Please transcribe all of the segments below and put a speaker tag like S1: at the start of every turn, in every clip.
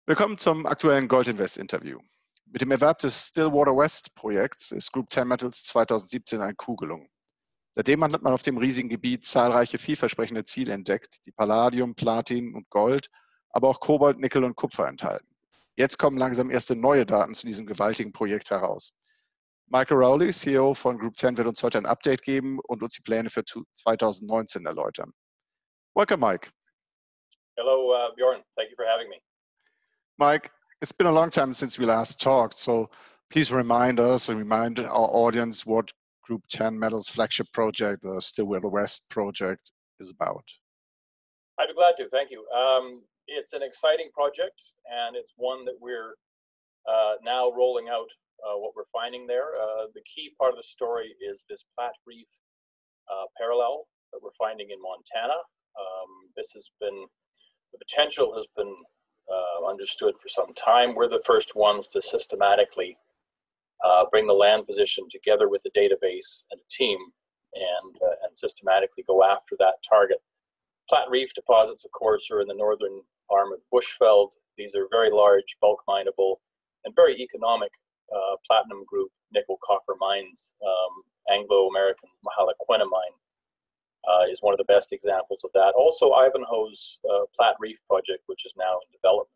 S1: Willkommen zum aktuellen Goldinvest-Interview. Mit dem Erwerb des Stillwater West-Projekts ist Group 10 Metals 2017 ein Coup gelungen. Seitdem hat man auf dem riesigen Gebiet zahlreiche vielversprechende Ziele entdeckt, die Palladium, Platin und Gold, aber auch Kobalt, Nickel und Kupfer enthalten. Jetzt kommen langsam erste neue Daten zu diesem gewaltigen Projekt heraus. Michael Rowley, CEO von Group 10, wird uns heute ein Update geben und uns die Pläne für 2019 erläutern. Welcome, Mike.
S2: Hello, Bjorn. Thank you for having me.
S1: Mike, it's been a long time since we last talked, so please remind us and remind our audience what Group 10 Metals flagship project, the Stillwater West project, is about.
S2: I'd be glad to, thank you. It's an exciting project, and it's one that we're now rolling out what we're finding there. The key part of the story is this Platte Reef parallel that we're finding in Montana. The potential has been understood for some time. We're the first ones to systematically bring the land position together with the database and a team and systematically go after that target. Platte Reef deposits, of course, are in the northern arm of Bushveld. These are very large, bulk mineable, and very economic platinum group nickel copper mines. Anglo-American Mahalaquena mine is one of the best examples of that. Also, Ivanhoe's Platte Reef project, which is now in development.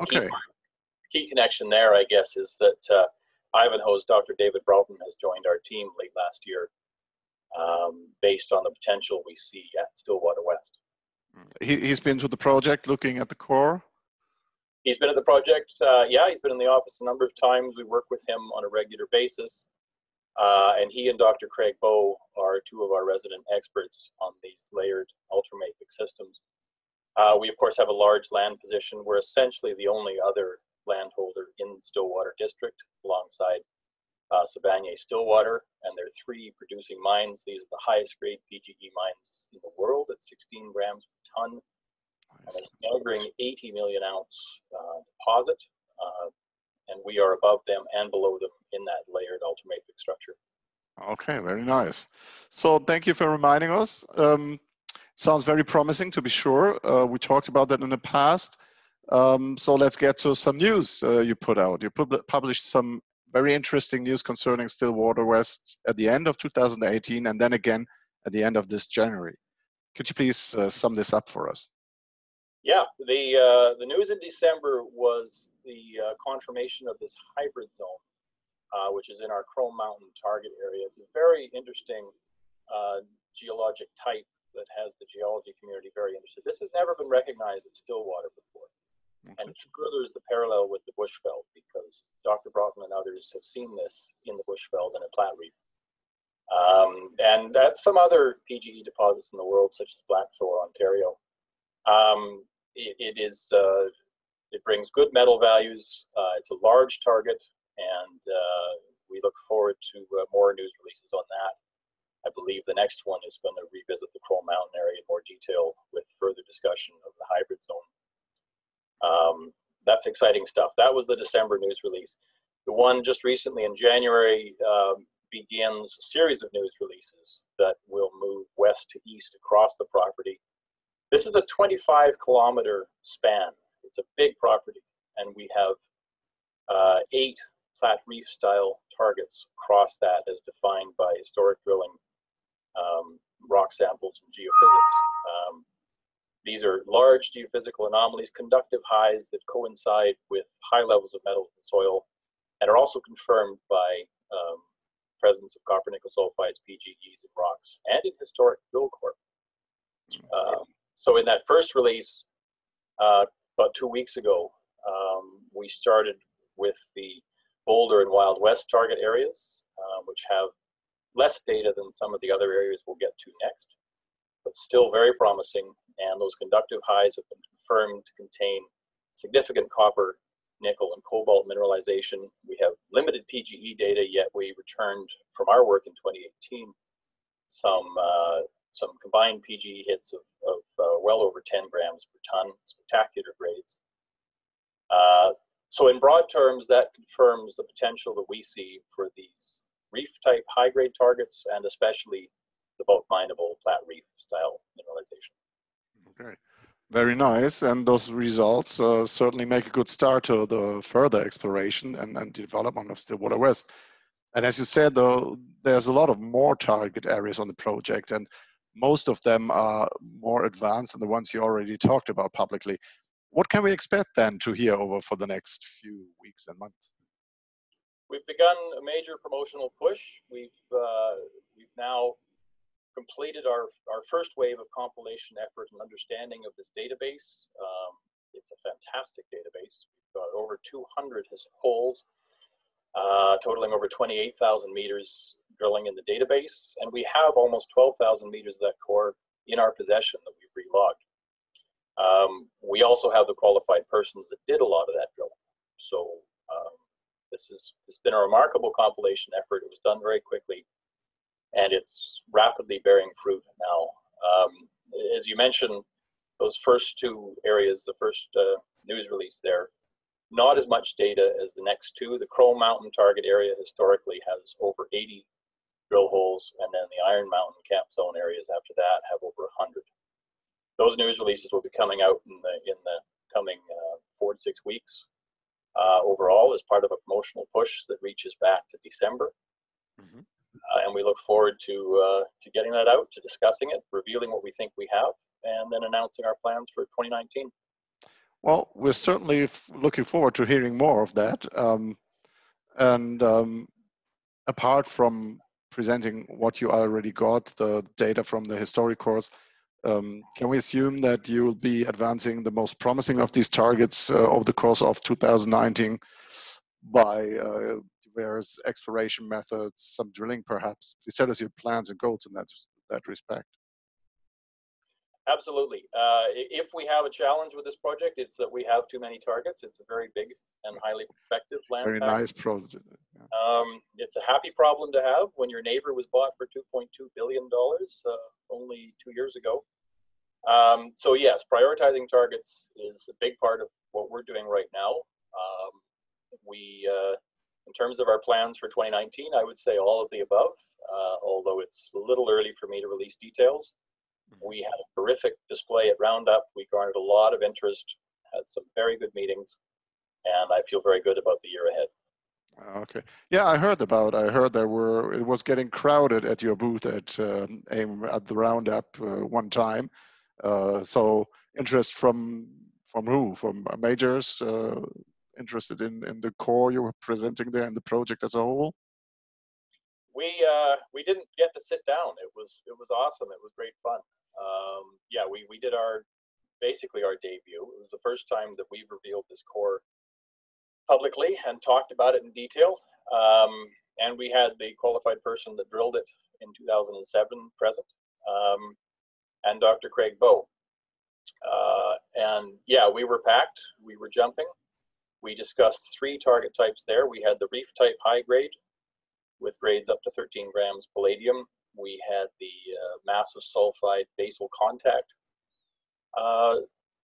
S1: Okay.
S2: Key connection there, I guess, is that Ivanhoe's Dr. David Broughton has joined our team late last year based on the potential we see at Stillwater West.
S1: He's been to the project looking at the core?
S2: He's been at the project, yeah, he's been in the office a number of times. We work with him on a regular basis. And he and Dr. Craig Bowe are two of our resident experts on these layered ultramafic systems. We, of course, have a large land position. We're essentially the only other landholder in the Stillwater district alongside Sibanye-Stillwater, and there are 3 producing mines. These are the highest grade PGE mines in the world at 16 grams per ton, and a staggering 80 million ounce deposit. And we are above them and below them in that layered ultramafic structure.
S1: Okay, very nice. So thank you for reminding us. Sounds very promising, to be sure. We talked about that in the past. So let's get to some news you put out. You published some very interesting news concerning Stillwater West at the end of 2018 and then again at the end of this January. Could you please sum this up for us?
S2: Yeah, the news in December was the confirmation of this hybrid zone, which is in our Chrome Mountain target area. It's a very interesting geologic type that has the geology community very interested. This has never been recognized at Stillwater before. Okay. And it furthers the parallel with the Bushveld because Dr. Broughton and others have seen this in the Bushveld and at Platte Reef. And at some other PGE deposits in the world, such as Blackthorn, Ontario. It brings good metal values. It's a large target, and we look forward to more news releases on that. I believe the next one is going to revisit the Chrome Mountain area in more detail with further discussion of the hybrid zone. That's exciting stuff. That was the December news release. The one just recently in January begins a series of news releases that will move west to east across the property. This is a 25-kilometer span. It's a big property, and we have 8 Platte Reef-style targets across that as defined by historic drilling, rock samples, and geophysics. These are large geophysical anomalies, conductive highs that coincide with high levels of metals in soil, and are also confirmed by presence of copper nickel sulfides, PGEs in rocks, and in historic drill core. So in that first release, about 2 weeks ago, we started with the Boulder and Wild West target areas, which have less data than some of the other areas we'll get to next, but still very promising. And those conductive highs have been confirmed to contain significant copper, nickel, and cobalt mineralization. We have limited PGE data, yet we returned from our work in 2018 some combined PGE hits of well over 10 grams per ton, spectacular grades. So in broad terms, that confirms the potential that we see for these reef-type high-grade targets, and especially the bulk mineable Platte Reef-style mineralization.
S1: Okay. Very nice, and those results certainly make a good start to the further exploration and development of Stillwater West. And as you said, though, there's a lot of more target areas on the project, and most of them are more advanced than the ones you already talked about publicly. What can we expect then to hear over for the next few weeks and months?
S2: We've begun a major promotional push. We've now completed our first wave of compilation effort and understanding of this database. It's a fantastic database. We've got over 200 holes, totaling over 28,000 meters drilling in the database, and we have almost 12,000 meters of that core in our possession that we've relogged. We also have the qualified persons that did a lot of that drilling. So it's been a remarkable compilation effort. It was done very quickly, and it's rapidly bearing fruit now. As you mentioned, those first two areas, the first news release there, not as much data as the next two. The Crow Mountain target area historically has over 80 drill holes, and then the Iron Mountain camp zone areas after that have over 100. Those news releases will be coming out in the coming 4 to 6 weeks. Overall, as part of a promotional push that reaches back to December. Mm-hmm. And we look forward to getting that out, to discussing it, revealing what we think we have, and then announcing our plans for 2019.
S1: Well, we're certainly looking forward to hearing more of that. Apart from presenting what you already got, the data from the historic course, can we assume that you will be advancing the most promising of these targets over the course of 2019 by various exploration methods, some drilling perhaps? Please tell us your plans and goals in that respect.
S2: Absolutely. If we have a challenge with this project, it's that we have too many targets. It's a very big and highly prospective land.
S1: Very nice project.
S2: Yeah. It's a happy problem to have when your neighbor was bought for $2.2 billion only 2 years ago. So yes, prioritizing targets is a big part of what we're doing right now. In terms of our plans for 2019, I would say all of the above, although it's a little early for me to release details. We had a terrific display at Roundup. We garnered a lot of interest, had some very good meetings, and I feel very good about the year ahead.
S1: Okay. Yeah, I heard it was getting crowded at your booth at AIM at the Roundup one time. So interest from who? From majors interested in the core you were presenting there and the project as a whole?
S2: We didn't get to sit down. It was awesome. It was great fun. Yeah, we did basically our debut. It was the first time that we revealed this core publicly and talked about it in detail. And we had the qualified person that drilled it in 2007 present, and Dr. Craig Bowe. And yeah, we were packed. We were jumping. We discussed 3 target types there. We had the reef type high grade with grades up to 13 grams palladium. We had the massive sulfide basal contact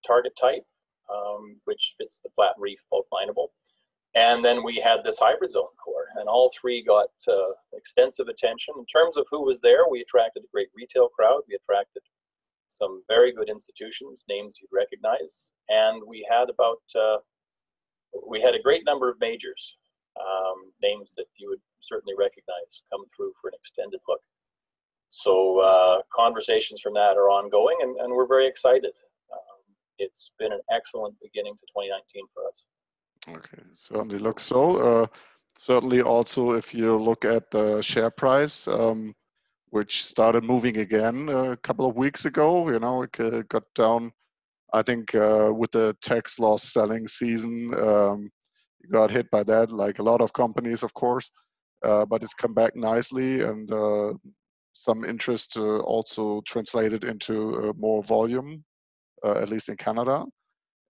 S2: target type, which fits the flat reef bulk mineable. And then we had this hybrid zone core, and all 3 got extensive attention. In terms of who was there, we attracted a great retail crowd. We attracted some very good institutions, names you'd recognize. And we had a great number of majors, names that you would certainly recognize come through for an extended look. So conversations from that are ongoing, and we're very excited. It's been an excellent beginning to 2019 for us.
S1: Okay, certainly looks so. Certainly also if you look at the share price, which started moving again a couple of weeks ago, it got down, I think with the tax loss selling season, you got hit by that, like a lot of companies, of course, but it's come back nicely, and some interest also translated into more volume, at least in Canada.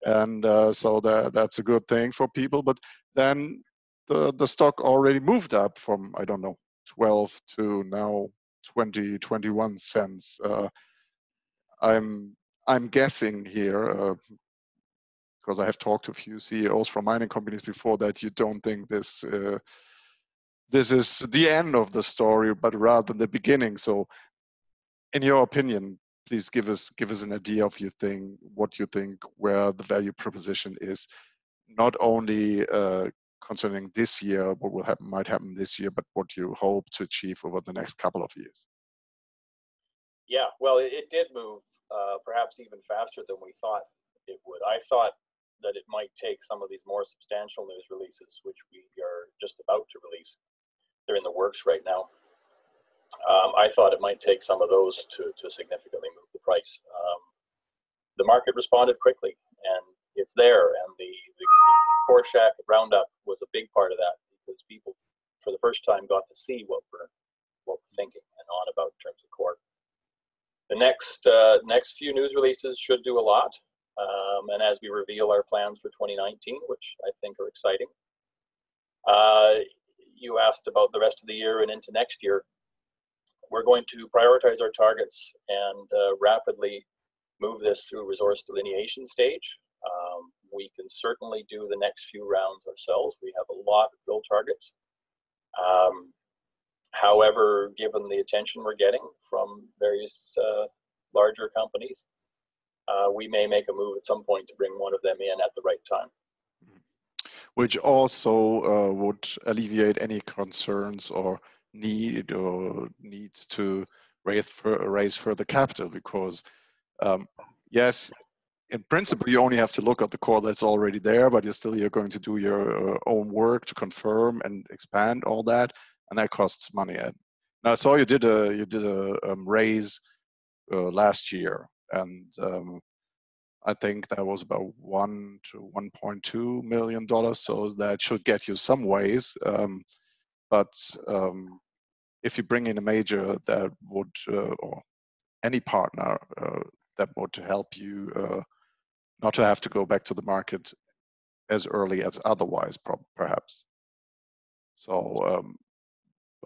S1: And so that's a good thing for people. But then the stock already moved up from, I don't know, 12 to now 20, 21 cents. I'm guessing here, because I have talked to a few CEOs from mining companies before, that you don't think this is the end of the story, but rather the beginning. So in your opinion, please give us an idea of what you think where the value proposition is, not only concerning this year, what might happen this year, but what you hope to achieve over the next couple of years.
S2: Yeah, well, it did move perhaps even faster than we thought it would. I thought that it might take some of these more substantial news releases, which we are just about to release. They're in the works right now. I thought it might take some of those to significantly move the price. The market responded quickly, and it's there. And the Core Shack Roundup was a big part of that, because people, for the first time, got to see what we're thinking and on about in terms of core. The next few news releases should do a lot, and as we reveal our plans for 2019, which I think are exciting. You asked about the rest of the year and into next year. We're going to prioritize our targets and rapidly move this through resource delineation stage. We can certainly do the next few rounds ourselves. We have a lot of drill targets. However, given the attention we're getting from various larger companies, we may make a move at some point to bring one of them in at the right time.
S1: Which also would alleviate any concerns or needs to raise further capital, because yes, in principle you only have to look at the core that's already there, but you're going to do your own work to confirm and expand all that, and that costs money. Now I saw you did a raise last year, and I think that was about $1 to $1.2 million, so that should get you some ways. But if you bring in a major that would, or any partner that would help you not to have to go back to the market as early as otherwise, perhaps. So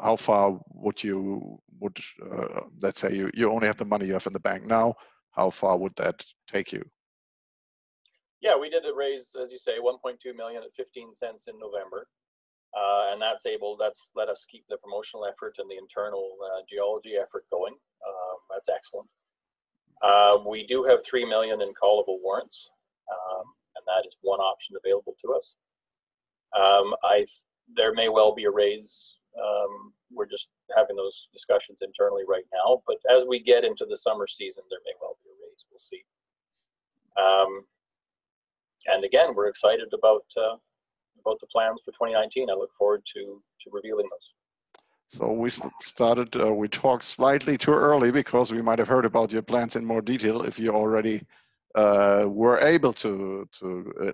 S1: how far would let's say you only have the money you have in the bank now, how far would that take you?
S2: Yeah, we did a raise, as you say, 1.2 million at 15 cents in November. And that's let us keep the promotional effort and the internal geology effort going. That's excellent. We do have 3 million in callable warrants, and that is one option available to us. There may well be a raise. We're just having those discussions internally right now, but as we get into the summer season, there may well be a raise. We'll see. And again, we're excited about the plans for 2019. I look forward to revealing those.
S1: So we talked slightly too early, because we might have heard about your plans in more detail if you already were able to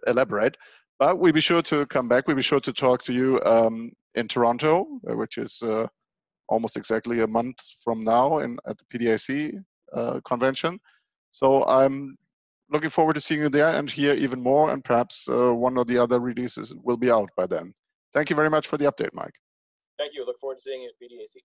S1: elaborate. But we'll be sure to come back. We'll be sure to talk to you in Toronto, which is almost exactly a month from now at the PDAC convention. So I'm looking forward to seeing you there and hear even more, and perhaps one or the other releases will be out by then. Thank you very much for the update, Mike.
S2: Thank you. Look forward to seeing you at PDAC.